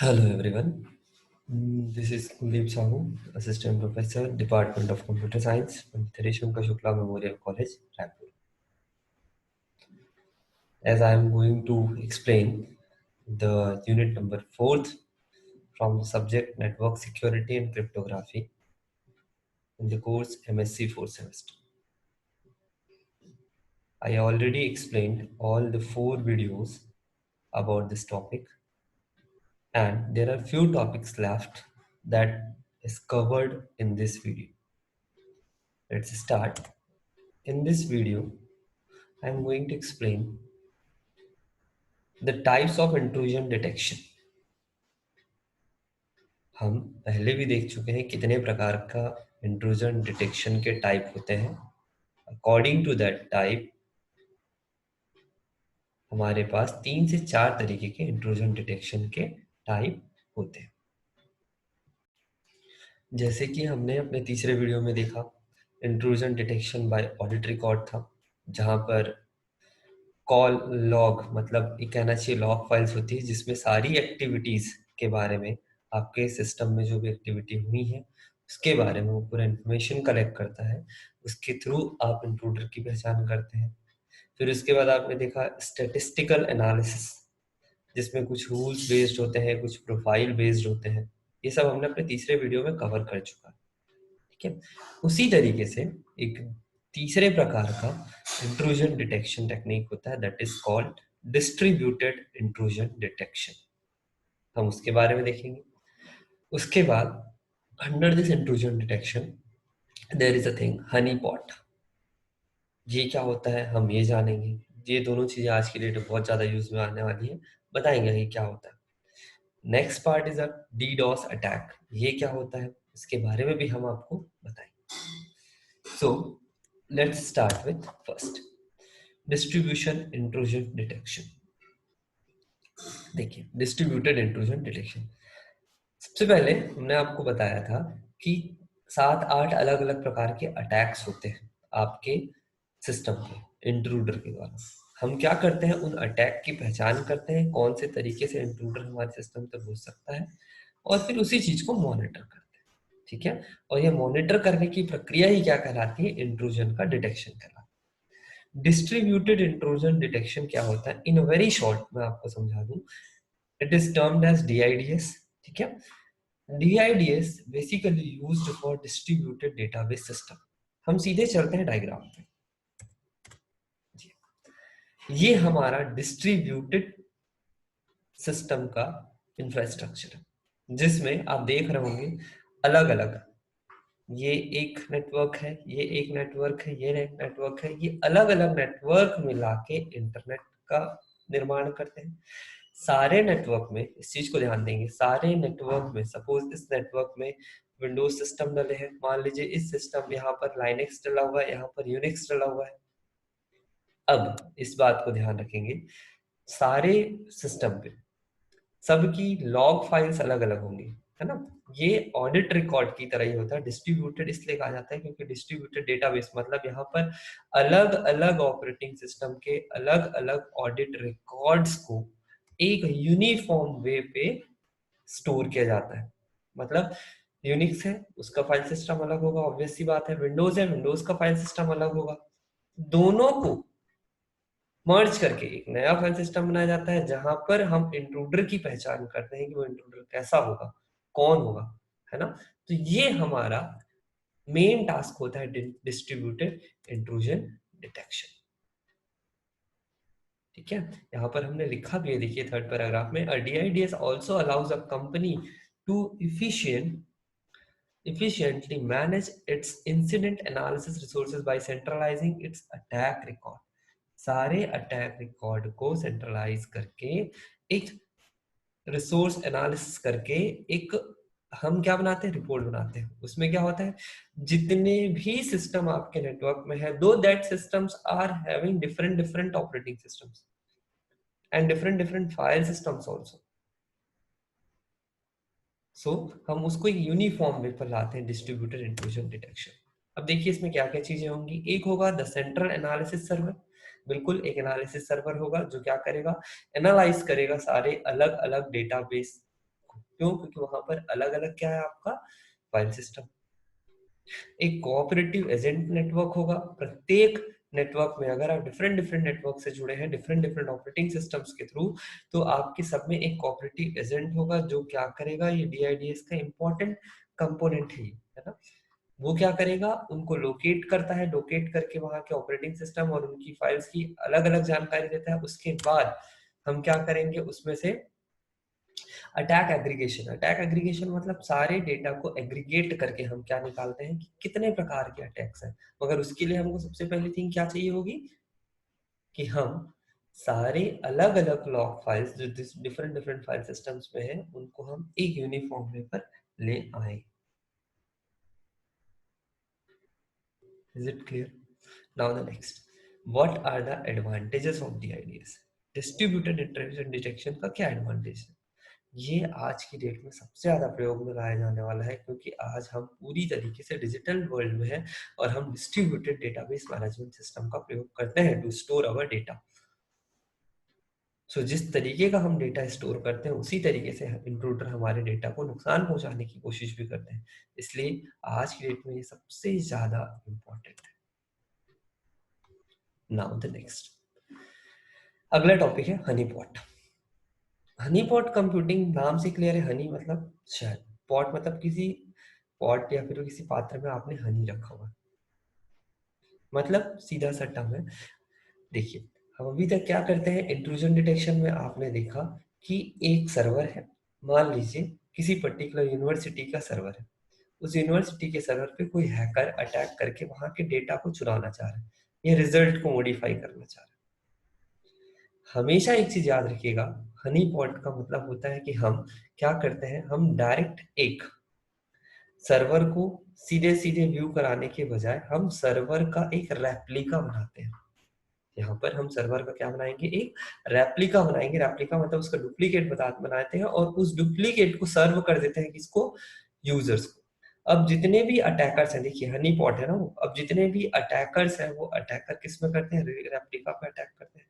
Hello everyone. This is Kuldeep Sahu, Assistant Professor, Department of Computer Science, Pandit Shankar Shukla Memorial College, Raipur. As I am going to explain the unit number 4th from the subject Network Security and Cryptography in the course MSc 4th semester. I already explained all the 4 videos about this topic, and there are few topics left that is covered in this video. Let's start. In this video, I am going to explain the types of intrusion detection. हम पहले भी देख चुके हैं कितने प्रकार का intrusion detection के टाइप होते हैं. अकॉर्डिंग टू दैट टाइप हमारे पास 3 से 4 तरीके के इंट्रूजन डिटेक्शन के टाइप होते हैं. जैसे कि हमने अपने तीसरे वीडियो में देखा, intrusion detection bye audit record था, जहां पर कॉल लॉग मतलब ये कहना चाहिए लॉग फाइल्स होती है जिसमें सारी एक्टिविटीज के बारे में, आपके सिस्टम में जो भी एक्टिविटी हुई है उसके बारे में वो पूरा इंफॉर्मेशन कलेक्ट करता है. उसके थ्रू आप इंट्रूडर की पहचान करते हैं. फिर उसके बाद आपने देखा स्टैटिस्टिकल एनालिसिस, जिसमें कुछ रूल्स बेस्ड होते हैं, कुछ प्रोफाइल बेस्ड होते हैं. ये सब हमने अपने तीसरे वीडियो में कवर कर चुका है. ठीक है. उसी तरीके से एक तीसरे प्रकार का इंट्रूजन डिटेक्शन टेक्निक होता है, that is called distributed intrusion detection. हम उसके बारे में देखेंगे. उसके बाद under this intrusion detection there is a thing honeypot. ये क्या होता है हम ये जानेंगे. ये दोनों चीजें आज की डेट में बहुत ज्यादा यूज में आने वाली है. बताएंगे ये क्या होता है. Next part is a DDoS attack. ये क्या होता है इसके बारे में भी हम आपको बताएंगे. So let's start with first distribution intrusion detection. देखिए डिस्ट्रीब्यूटेड इंट्रूजन डिटेक्शन. सबसे पहले हमने आपको बताया था कि 7-8 अलग अलग प्रकार के अटैक्स होते हैं आपके सिस्टम पे इंट्रूडर के द्वारा. हम क्या करते हैं, उन अटैक की पहचान करते हैं, कौन से तरीके से इंट्रूडर हमारे सिस्टम तक घुस सकता है, और फिर उसी चीज को मॉनिटर करते हैं. ठीक है. और ये मॉनिटर करने की प्रक्रिया ही क्या कहलाती है, इंट्रूजन का डिटेक्शन कहलाती है. डिस्ट्रीब्यूटेड इंट्रूजन डिटेक्शन क्या होता है, इन वेरी शॉर्ट मैं आपको समझा दूं. It is termed as DIDS. ठीक है. DIDS basically used for distributed database system. हम सीधे चलते हैं डायग्राम पे. ये हमारा डिस्ट्रीब्यूटेड सिस्टम का इंफ्रास्ट्रक्चर है, जिसमें आप देख रहे होंगे अलग अलग, ये एक नेटवर्क है, ये एक नेटवर्क है, ये एक नेटवर्क है, ये अलग अलग नेटवर्क मिला के इंटरनेट का निर्माण करते हैं. सारे नेटवर्क में इस चीज को ध्यान देंगे, सारे नेटवर्क में सपोज इस नेटवर्क में विंडोज सिस्टम डले हैं, मान लीजिए इस सिस्टम यहाँ पर लाइनेक्स डला हुआ है, यहाँ पर यूनिक्स डला हुआ है. अब इस बात को ध्यान रखेंगे, सारे सिस्टम पे सबकी लॉग फाइल्स अलग अलग होंगी, है ना. ये ऑडिट रिकॉर्ड की तरह ही होता है. डिस्ट्रीब्यूटेड इसलिए कहा जाता है क्योंकि डिस्ट्रीब्यूटेड डेटाबेस मतलब यहाँ पर अलग अलग ऑपरेटिंग सिस्टम के अलग अलग ऑडिट रिकॉर्ड्स को एक यूनिफॉर्म वे पे स्टोर किया जाता है. मतलब यूनिक्स है उसका फाइल सिस्टम अलग होगा, ऑब्वियस सी बात है. विंडोज है, विंडोज का फाइल सिस्टम अलग होगा. दोनों को मर्ज करके एक नया फाइल सिस्टम बनाया जाता है, जहां पर हम इंट्रूडर की पहचान करते हैं कि वो इंट्रूडर कैसा होगा, कौन होगा, है ना. तो ये हमारा मेन टास्क होता है डिस्ट्रीब्यूटेड इंट्रूजन डिटेक्शन. ठीक है. यहाँ पर हमने लिखा भी है, देखिए थर्ड पैराग्राफ में, DIDS also allows a company to efficiently manage its incident analysis resources by centralizing its attack record. सारे अटैक रिकॉर्ड को सेंट्रलाइज करके एक रिसोर्स एनालिसिस करके एक हम क्या बनाते हैं, रिपोर्ट बनाते हैं. उसमें क्या होता है, जितने भी सिस्टम आपके नेटवर्क में है, दो that systems are having different different operating systems and different different file systems also. So हम उसको एक यूनिफॉर्म वे पर लाते हैं, डिस्ट्रीब्यूटेड इंट्रूजन डिटेक्शन. अब देखिए इसमें क्या क्या चीजें होंगी. एक होगा द सेंट्रल एनालिसिस सर्वर. बिल्कुल एक एनालिसिस सर्वर होगा जो क्या करेगा, एनालाइज करेगा सारे अलग अलग डेटाबेस. क्यों? क्योंकि वहां पर अलग अलग क्या है आपका फाइल सिस्टम। एक कोऑपरेटिव एजेंट नेटवर्क होगा। प्रत्येक नेटवर्क में अगर आप डिफरेंट डिफरेंट नेटवर्क से जुड़े हैं डिफरेंट डिफरेंट ऑपरेटिंग सिस्टम्स के थ्रू, तो आपके सब में एक कोऑपरेटिव एजेंट होगा जो क्या करेगा, ये डीआईडीएस का इंपॉर्टेंट कंपोनेंट है ना। वो क्या करेगा, उनको लोकेट करता है, लोकेट करके वहां के ऑपरेटिंग सिस्टम और उनकी फाइल्स की अलग अलग जानकारी देता है। उसके बाद हम क्या करेंगे, उसमें से अटैक एग्रीगेशन। अटैक एग्रीगेशन मतलब सारे डेटा को एग्रीगेट करके हम क्या निकालते हैं कि कितने प्रकार के अटैक्स हैं। मगर उसके लिए हमको सबसे पहली थिंग क्या चाहिए होगी कि हम सारे अलग अलग लॉग फाइल्स जो डिफरेंट डिफरेंट फाइल सिस्टम्स में हैं उनको हम एक यूनिफॉर्म वे पर ले आए। Is it clear? Now the next, what are the advantages of DIDs? Distributed interaction detection का क्या एडवांटेज है? ये आज की डेट में सबसे ज्यादा प्रयोग में लाया जाने वाला है, क्योंकि आज हम पूरी तरीके से डिजिटल वर्ल्ड में हैं और हम डिस्ट्रीब्यूटेड डेटाबेस मैनेजमेंट सिस्टम का प्रयोग करते हैं टू स्टोर अवर डेटा। सो जिस तरीके का हम डेटा स्टोर करते हैं उसी तरीके से इंट्रूडर हमारे डेटा को नुकसान पहुंचाने की कोशिश भी करते हैं। इसलिए आज की डेट में ये सबसे ज्यादा इंपॉर्टेंट है। नाउ द नेक्स्ट, अगला टॉपिक है Honey pot. Honey pot computing नाम से क्लियर है, हनी मतलब शहद, पॉट मतलब किसी पॉट या फिर किसी पात्र में आपने हनी रखा हुआ, मतलब सीधा सा टर्म है। देखिए, हम अभी तक क्या करते हैं, इंट्रूजन डिटेक्शन में आपने देखा कि एक सर्वर है, मान लीजिए किसी पर्टिकुलर यूनिवर्सिटी का सर्वर है। उस यूनिवर्सिटी के सर्वर पे कोई हैकर अटैक करके वहां के डेटा को चुराना चाह रहा है, ये रिजल्ट को मॉडिफाई करना चाह रहा है। हमेशा एक चीज याद रखिएगा, हनी पॉट का मतलब होता है कि हम क्या करते हैं, हम डायरेक्ट एक सर्वर को सीधे सीधे व्यू कराने के बजाय हम सर्वर का एक रेप्लिका बनाते हैं। यहाँ पर हम सर्वर का क्या बनाएंगे, एक रेप्लिका बनाएंगे। रेप्लिका मतलब उसका डुप्लीकेट बनाते हैं और उस डुप्लीकेट को सर्व कर देते हैं किसको, यूजर्स को। अब जितने भी अटैकर्स हैं, देखिए हनी पॉट है ना वो, अब जितने भी अटैकर्स हैं वो अटैकर किस में करते हैं, रेप्लिका पे अटैक करते हैं।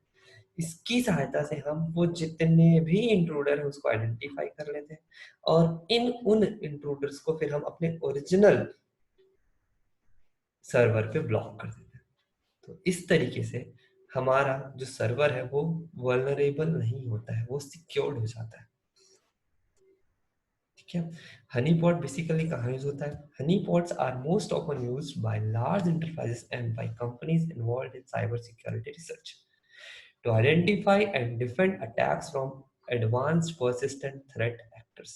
इसकी सहायता से हम वो जितने भी इंट्रूडर हैं उसको आइडेंटिफाई कर लेते हैं और उन इंट्रूडर्स को फिर हम अपने ओरिजिनल सर्वर पे ब्लॉक कर देते हैं। तो इस तरीके से हमारा जो सर्वर है वो वल्नरेबल नहीं होता है, वो सिक्योर्ड हो जाता है। ठीक है। हनी पॉट बेसिकली कहाँ यूज होता है, honeypots are most often used by large enterprises and by companies involved in cyber security research to identify and defend attacks from advanced persistent threat actors.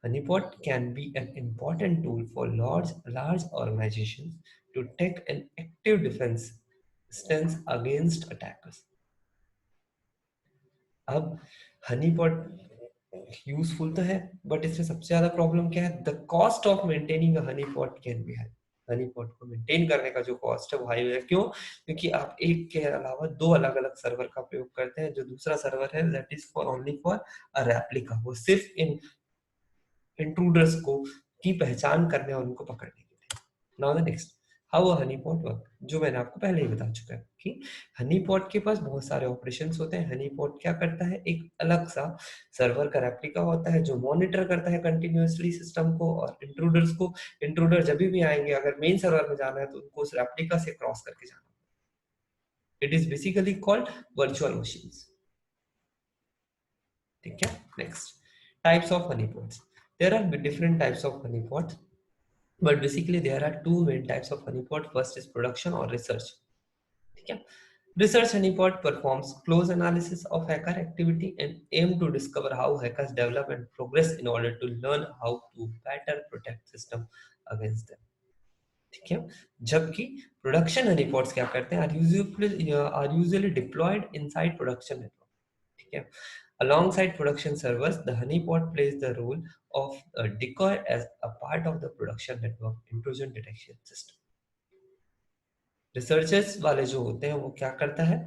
Honeypot can be an important tool for large organizations to take an active defense stance against attackers. अब honeypot useful तो है, but इसमें सबसे ज्यादा problem क्या है, the cost of maintaining Honey pot can be high. Honey pot को maintain करने का जो कॉस्ट है वो हाई है। क्यों? क्योंकि आप एक के अलावा दो अलग अलग सर्वर का प्रयोग करते हैं। जो दूसरा सर्वर है that is for only for a replica, वो सिर्फ इन इंट्रूडर्स को की पहचान करने और उनको पकड़ने के लिए। Now the next, how a Honey pot work, जो मैंने आपको पहले ही बता चुका है कि हनी पॉट के पास बहुत सारे ऑपरेशंस होते हैं। हनी पॉट क्या करता है, एक अलग सा सर्वर का रेप्लिका होता है जो मॉनिटर करता है कंटिन्यूअसली सिस्टम को और इंट्रूडर्स को। इंट्रूडर जब भी आएंगे, अगर मेन सर्वर में जाना है तो उनको उस रेप्लिका से क्रॉस करके जाना। It is basically called virtual machines. ठीक है। Next, types of honeypots. There are different types of honeypots, but basically there are two main types of honeypot. First is production or research. ठीक है। Research honeypot performs close analysis of hacker activity and aim to discover how hackers develop and progress in order to learn how to better protect system against them. ठीक है। जबकि production honeypots क्या करते हैं, are usually deployed inside production network. ठीक है। Alongside production servers, the honeypot plays the role of a decoy as a part of the production network intrusion detection system. Researchers वाले जो होते हैं वो क्या करता है,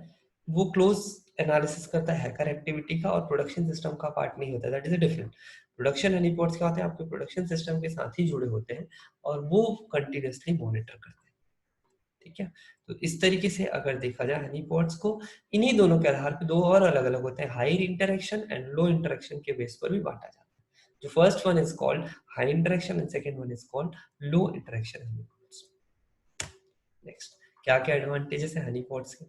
वो क्लोज एनालिसिस करता है हैकर एक्टिविटी का और प्रोडक्शन सिस्टम का पार्ट नहीं होता, that is a different. Production honeypots क्या होते हैं, आपके प्रोडक्शन सिस्टम के साथ ही जुड़े होते हैं और वो कंटिन्यूअसली मॉनिटर करते हैं। ठीक है। तो इस तरीके से अगर देखा जाए हनीपॉट्स को इन्हीं दोनों के आधार पर दो और अलग अलग होते हैं, high interaction and low interaction के बेस पर भी बांटा जाता है। जो first one is called high interaction and second one is called low interaction honeypots. Next, क्या क्या एडवांटेजेस है हनीपॉट्स के?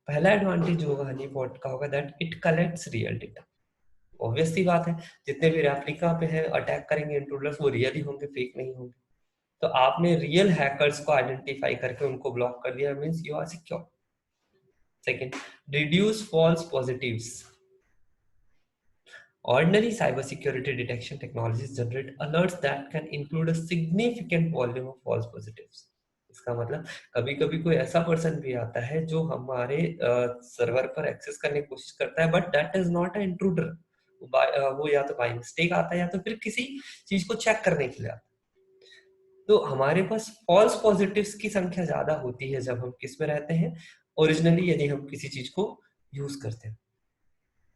पहला एडवांटेज जो होगा हनीपॉट का होगा that it collects real data. Obvious सी बात है, जितने भी रेप्लिका पे है अटैक करेंगे इंट्रूडर्स वो रियल ही होंगे, फेक नहीं होंगे। तो आपने रियल हैकर्स को आइडेंटिफाई करके उनको ब्लॉक कर दिया, means you are secure. Second, reduce false positives. Ordinary cybersecurity detection technologies generate alerts that can include a significant volume of false positives. इसका मतलब कभी कभी कोई ऐसा पर्सन भी आता है जो हमारे सर्वर पर एक्सेस करने की कोशिश करता है, but that is not a intruder. वो या तो बाय मिस्टेक आता है या तो फिर किसी चीज को चेक करने के लिए आता है। तो हमारे पास फॉल्स पॉजिटिव्स की संख्या ज्यादा होती है जब हम किस में रहते हैं, ओरिजिनली यदि हम किसी चीज को यूज करते हैं।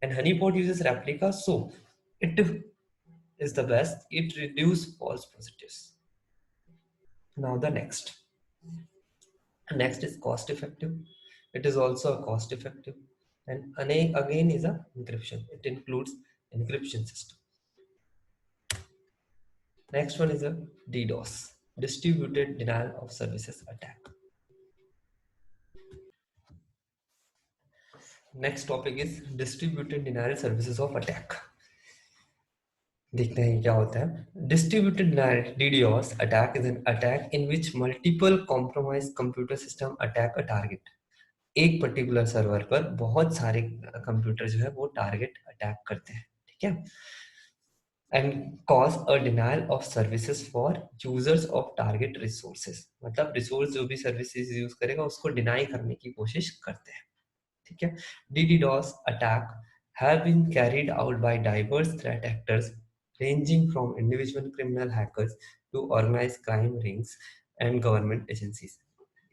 And honeypot uses replica, so it is the best. It reduces false positives. Now the next is cost effective. It is also a cost effective, and again is a encryption. It includes encryption system. Next one is a DDoS, distributed denial of services attack. Next topic is distributed denial services of attack. देखते हैं क्या होता है। Distributed DDoS attack is an attack in which multiple compromise computer system attack a target. एक particular server पर बहुत सारे computer जो है वो टारगेट अटैक करते हैं, ठीक है। And cause a denial of services for users of target resources, मतलब रिसोर्स जो भी सर्विसेज यूज करेगा उसको डिनाई करने की कोशिश करते हैं, ठीक है। DDoS attack have been carried out by diverse threat actors ranging from individual criminal hackers to organized crime rings and government agencies.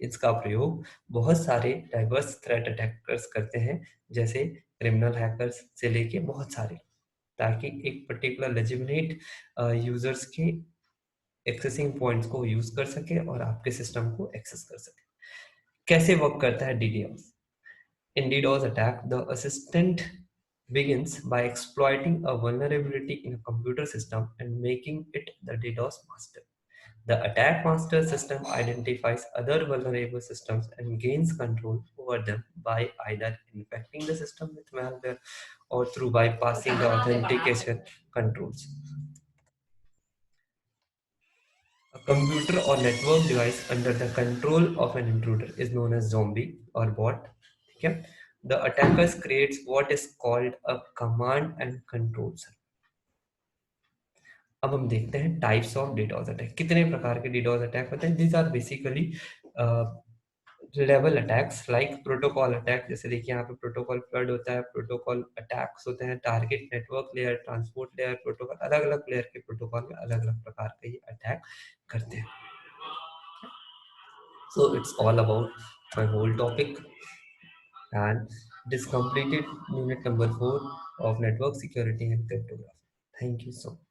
इसका प्रयोग बहुत सारे डाइवर्स थ्रेट अटैकर्स करते हैं, जैसे क्रिमिनल हैकर्स से लेके बहुत सारे, ताकि एक पर्टिकुलर लेजिटिमेट यूजर्स के एक्सेसिंग पॉइंट्स को यूज कर सके और आपके सिस्टम को एक्सेस कर सके। कैसे वर्क करता है DDoS? In DDoS attack, the assistant begins by exploiting a vulnerability in a computer system and making it the DDoS master. The attack master system identifies other vulnerable systems and gains control over them by either infecting the system with malware or through bypassing the authentication controls. A computer or network device under the control of an intruder is known as zombie or bot. Okay? The attackers creates what is called a command and control cell. अब हम देखते हैं types of DDoS attack. कितने प्रकार के DDoS attack होते हैं? These are basically level attacks like protocol attack. जैसे देखिए यहाँ पे प्रोटोकॉल फ्लड होता है, प्रोटोकॉल अटैक्स होते हैं, target network layer, transport layer, protocol, अलग अलग लेयर के प्रोटोकॉल में अलग अलग प्रकार के ये अटैक करते हैं। So it's all about my whole topic, and it is completed unit number 4 of network security and cryptography. Thank you so much.